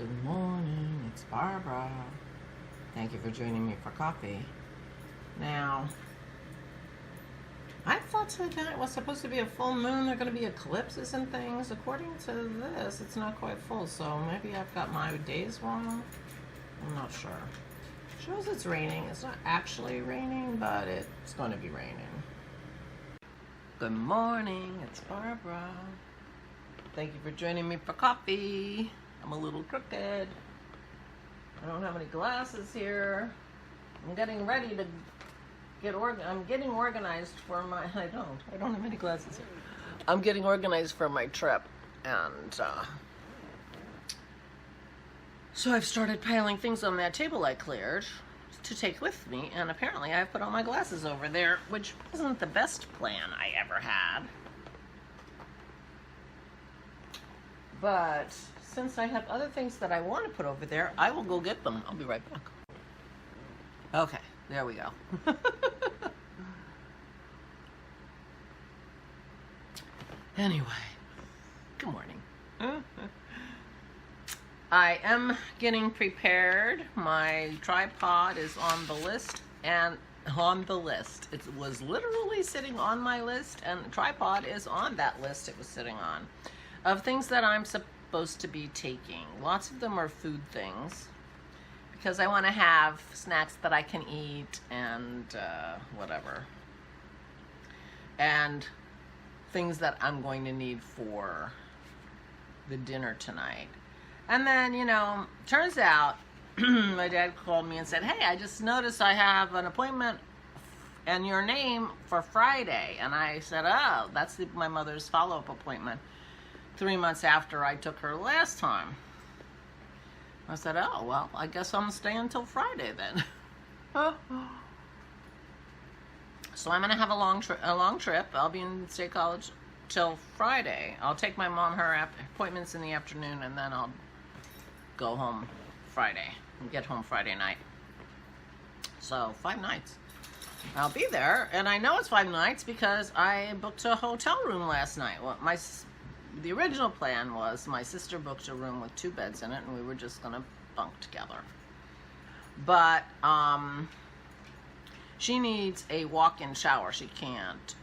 Good morning, it's Barbara. Thank you for joining me for coffee. Now, I thought tonight was supposed to be a full moon. There are going to be eclipses and things. According to this, it's not quite full, so maybe I've got my days wrong. I'm not sure. It shows it's raining. It's not actually raining, but it's going to be raining. Good morning, it's Barbara. Thank you for joining me for coffee. I'm a little crooked. I don't have any glasses here. I'm getting ready to I'm getting organized for my, I don't have any glasses here. I'm getting organized for my trip, and so I've started piling things on that table I cleared to take with me, and apparently I've put all my glasses over there, which wasn't the best plan I ever had. But since I have other things that I want to put over there, I will go get them. I'll be right back. Okay, there we go. Anyway, good morning. I am getting prepared. My tripod is on the list, and it was literally sitting on my list, and the tripod is on that list it was sitting on, of things that I'm supposed to be taking. Lots of them are food things, because I want to have snacks that I can eat and whatever. And things that I'm going to need for the dinner tonight. And then, turns out my dad called me and said, hey, I just noticed I have an appointment and your name for Friday. And I said, oh, that's my mother's follow-up appointment 3 months after I took her last time. I said, oh, well, I guess I'm staying until Friday then. So I'm going to have a long trip. I'll be in State College till Friday. I'll take my mom her appointments in the afternoon, and then I'll go home Friday and get home Friday night. So 5 nights. I'll be there, and I know it's 5 nights because I booked a hotel room last night. Well, the original plan was my sister booked a room with 2 beds in it, and we were just going to bunk together. But she needs a walk-in shower. She can't,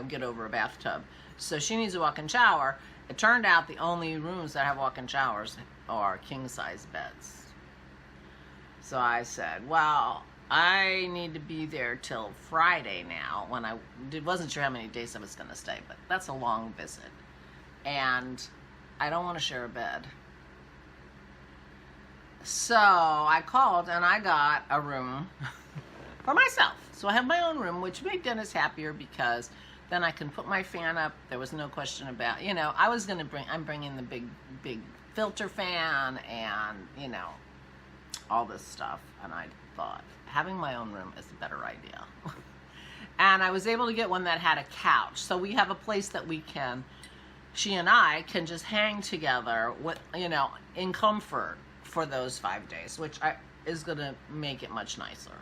get over a bathtub. So she needs a walk-in shower. It turned out the only rooms that have walk-in showers are king-size beds. So I said, well, I need to be there till Friday now, when I wasn't sure how many days I was going to stay, but that's a long visit. And I don't want to share a bed. So I called and I got a room for myself. So I have my own room, which made Dennis happier because then I can put my fan up. There was no question about, I'm bringing the big filter fan and, all this stuff. And I thought having my own room is a better idea. And I was able to get one that had a couch. So we have a place that she and I can just hang together with, in comfort for those 5 days, which is going to make it much nicer.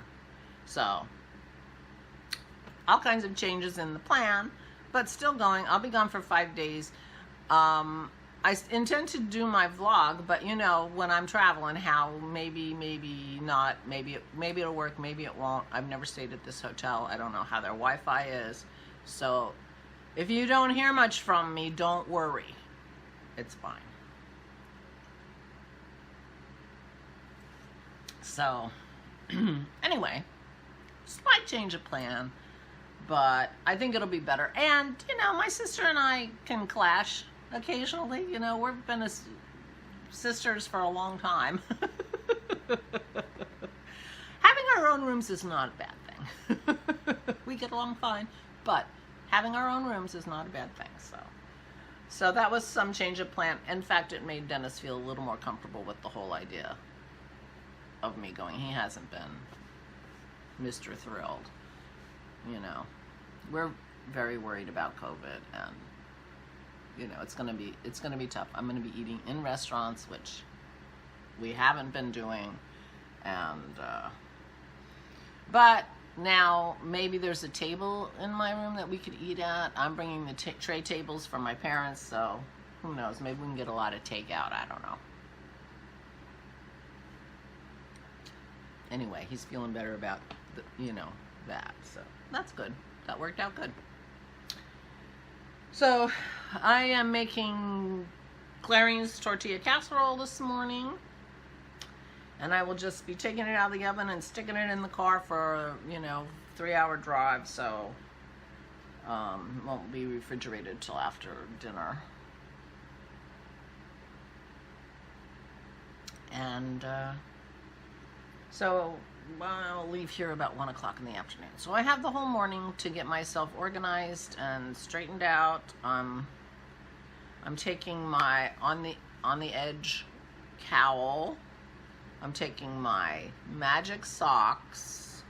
So, all kinds of changes in the plan, but still going. I'll be gone for 5 days. I intend to do my vlog, but when I'm traveling, how maybe not, maybe it'll work, maybe it won't. I've never stayed at this hotel. I don't know how their Wi-Fi is. So, if you don't hear much from me, don't worry. It's fine. So, anyway, slight change of plan, but I think it'll be better. And, my sister and I can clash occasionally. We've been sisters for a long time. Having our own rooms is not a bad thing. We get along fine, but having our own rooms is not a bad thing. So that was some change of plan. In fact, it made Dennis feel a little more comfortable with the whole idea of me going. He hasn't been Mr. Thrilled. We're very worried about COVID, and it's gonna be tough. I'm gonna be eating in restaurants, which we haven't been doing, and but now maybe there's a table in my room that we could eat at. I'm bringing the tray tables for my parents, so Who knows? Maybe we can get a lot of takeout. I don't know. Anyway, he's feeling better about, that. So that's good. That worked out good. So I am making Clarine's tortilla casserole this morning. And I will just be taking it out of the oven and sticking it in the car for, 3-hour drive. So won't be refrigerated till after dinner. And so I'll leave here about 1 o'clock in the afternoon. So I have the whole morning to get myself organized and straightened out. I'm taking my on the edge cowl. I'm taking my magic socks.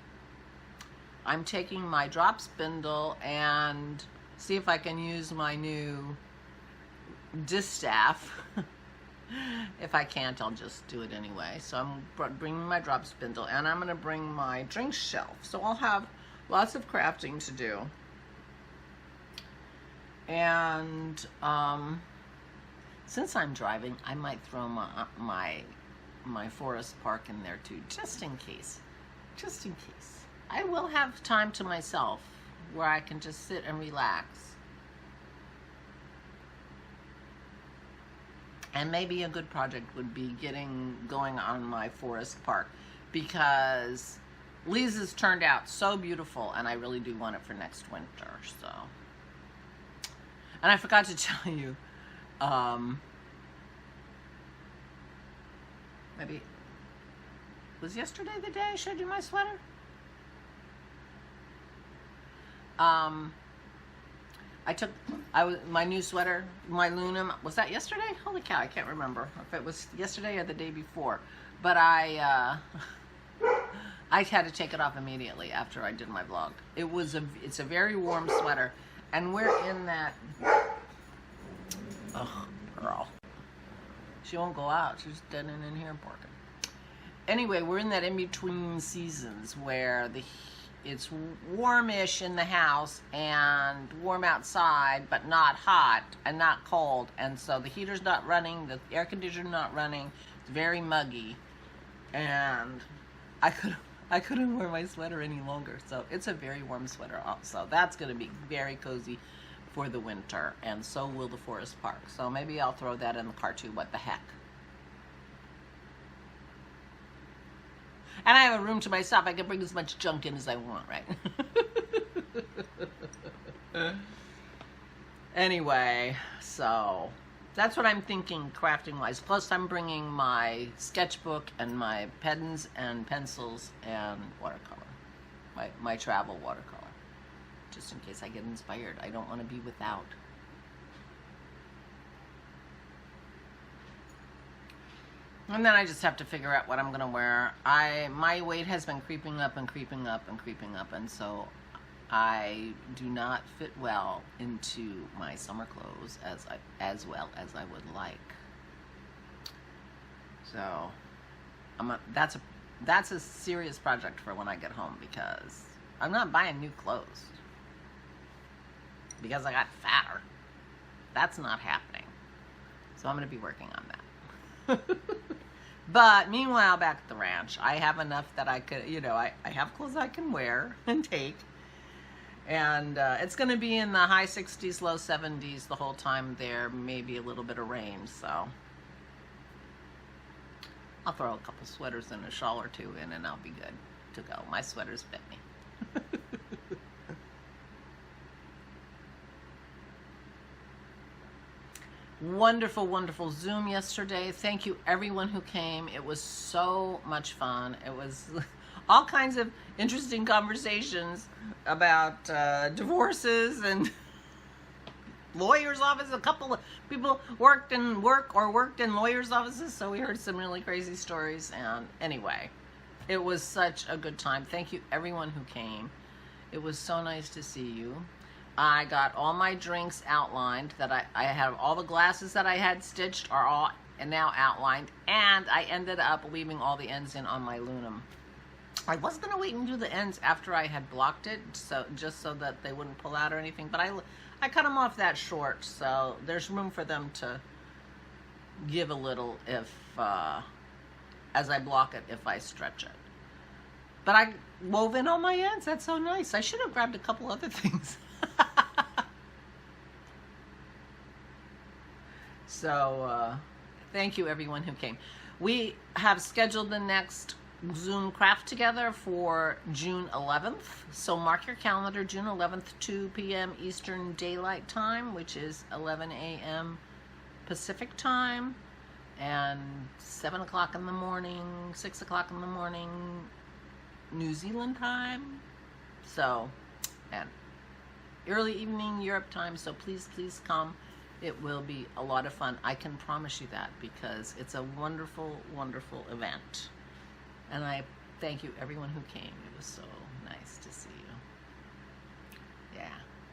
I'm taking my drop spindle and see if I can use my new distaff. If I can't, I'll just do it anyway. So I'm bringing my drop spindle, and I'm going to bring my drink shelf. So I'll have lots of crafting to do. And since I'm driving, I might throw my forest park in there too, just in case. Just in case. I will have time to myself where I can just sit and relax. And maybe a good project would be getting going on my forest park, because Lisa's turned out so beautiful, and I really do want it for next winter. So, and I forgot to tell you, maybe was yesterday the day I showed you my sweater? My new sweater, my Lunam, was that yesterday? Holy cow, I can't remember if it was yesterday or the day before. But I had to take it off immediately after I did my vlog. It's a very warm sweater, and we're in that, ugh, girl. She won't go out, she's dead in here barking. Anyway, we're in that in-between seasons where it's warmish in the house and warm outside, but not hot and not cold. And so the heater's not running, the air conditioner's not running. It's very muggy, and I couldn't wear my sweater any longer. So it's a very warm sweater. So that's going to be very cozy for the winter, and so will the forest park. So maybe I'll throw that in the car too. What the heck? And I have a room to myself. I can bring as much junk in as I want, right? Anyway, so that's what I'm thinking crafting-wise. Plus, I'm bringing my sketchbook and my pens and pencils and watercolor. My travel watercolor. Just in case I get inspired. I don't want to be without. And then I just have to figure out what I'm going to wear. My weight has been creeping up and creeping up and creeping up, and so I do not fit well into my summer clothes as well as I would like. So that's a serious project for when I get home, because I'm not buying new clothes because I got fatter. That's not happening. So I'm going to be working on that. But meanwhile, back at the ranch, I have enough that I could, I have clothes I can wear and take. And it's going to be in the high 60s, low 70s the whole time there, maybe a little bit of rain. So I'll throw a couple sweaters and a shawl or two in, and I'll be good to go. My sweaters fit me. Wonderful, wonderful Zoom yesterday. Thank you everyone who came. It was so much fun. It was all kinds of interesting conversations about divorces and lawyers' offices. A couple of people worked in lawyers' offices, so we heard some really crazy stories. And anyway, it was such a good time. Thank you everyone who came. It was so nice to see you. I got all my drinks outlined. I have all the glasses that I had stitched are all now outlined, and I ended up leaving all the ends in on my Lunam. I was gonna wait and do the ends after I had blocked it, so just so that they wouldn't pull out or anything. But I cut them off that short, so there's room for them to give a little if, as I block it, if I stretch it. But I wove in all my ends. That's so nice. I should have grabbed a couple other things. So, thank you everyone who came. We have scheduled the next Zoom craft together for June 11th. So mark your calendar, June 11th, 2 p.m. Eastern Daylight Time, which is 11 a.m. Pacific Time, and 7 o'clock in the morning, 6 o'clock in the morning, New Zealand time. So, and early evening Europe time. So please, please come. It will be a lot of fun. I can promise you that, because it's a wonderful, wonderful event. And I thank you everyone who came. It was so nice to see you. Yeah,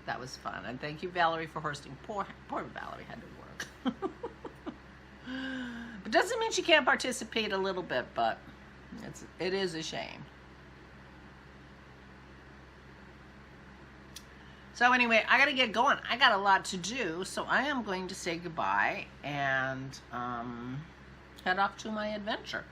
that was fun. And thank you, Valerie, for hosting. Poor Valerie had to work. It doesn't mean she can't participate a little bit, but it is a shame. So anyway, I gotta get going. I got a lot to do, so I am going to say goodbye and head off to my adventure.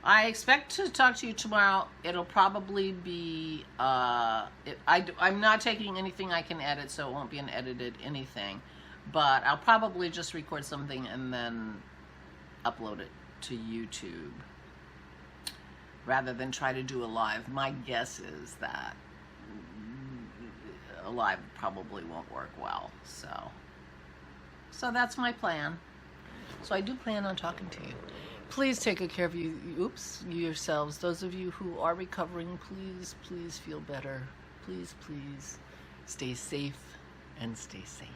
I expect to talk to you tomorrow. It'll probably be, I'm not taking anything I can edit, so it won't be an edited anything. But I'll probably just record something and then upload it to YouTube rather than try to do a live. My guess is that a live probably won't work well. So that's my plan. So I do plan on talking to you. Please take good care of yourselves. Those of you who are recovering, please, please feel better. Please, please stay safe and stay sane.